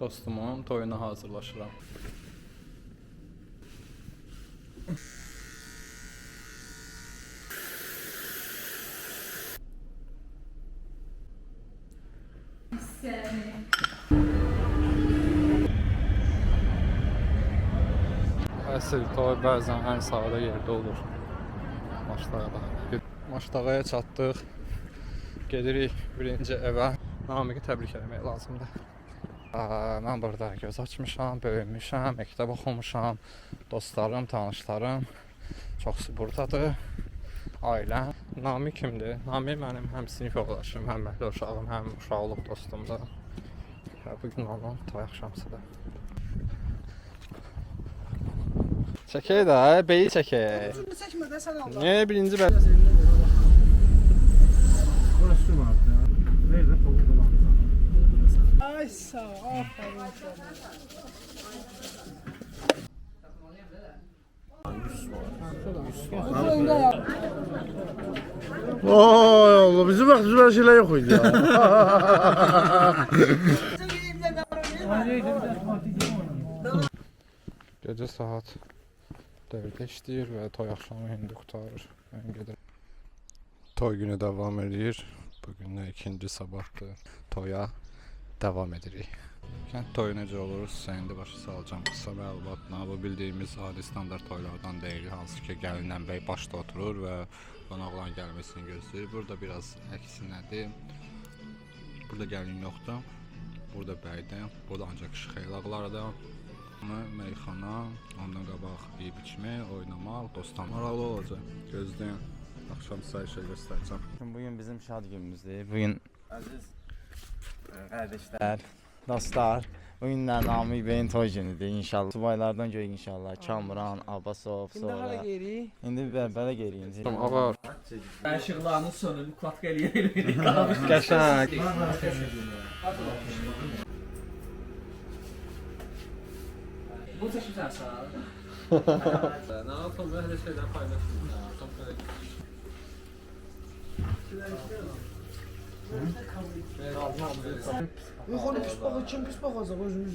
Dostumun toyuna hazırlaşıram. Əsl toy bəzən ən sağda yerdə olur. Maçdağaya çatdıq. Gedirik birinci evə. Namiqi təbrik eləmək lazımdır. Mən burada göz açmışam, böyümüşəm, məktəb oxumuşam. Dostlarım, tanışlarım çoxsu buradadır. Ailəm. Namiq kimdir? Namiq mənim həm sinif yoldaşım, həm məhəllə uşağım, həm uşaqlıq dostumdur. Bugün onun toy axşamısıdır. Çəkək də, beyi çəkək. Üçünü çəkmə də sən Allah. Niyə birinci bə... Burası vardı ya. Nerede tavuk dolandı? Ay sağ ol, aferin sana. Oy Allah bizim vaxtımızda böyle şeyler yok idi ya. Gecə saat 4-də işləyir və toy axşamı indi qurtarır. Mən gedirəm. Toy günü davam edir. Bugün də ikinci sabahdır. Toya davam edirik. Kənd toyu necə olur? Sizə indi başa salacağım qısa məlumatla. Bu bildiyimiz adi standart toylardan deyil. Hansı ki gəlinlə bəy başda oturur və qonaqların gəlməsini gözləyir. Burada biraz əksinədir. Burada gəlin yoxdur. Burada bəydir. Burada ancaq kişi xeylaqlardır. Meyxana, ondan qabaq yeyib içmək, oynamaq, dostlar maraqlı olacaq. Gözləyin. Axşam sizə şey göstərəcəm. Bugün bizim şad günümüzdür. Bugün əziz qardaşlar, dostlar, bugün də Namiq bəyin toy günüdür inşallah. Subaylardan görək inşallah. Kamran, Abbasov, sonra. İndi belə geriyincə. Ağar. Işıqlarını sönüb, klatqa eləyirik. Qəşəng. Bu çəkirsən sağ. Nə yapalım, belə şeylər paylaşırım. Yok onu pis bakı, kim pis bakacak özümüz.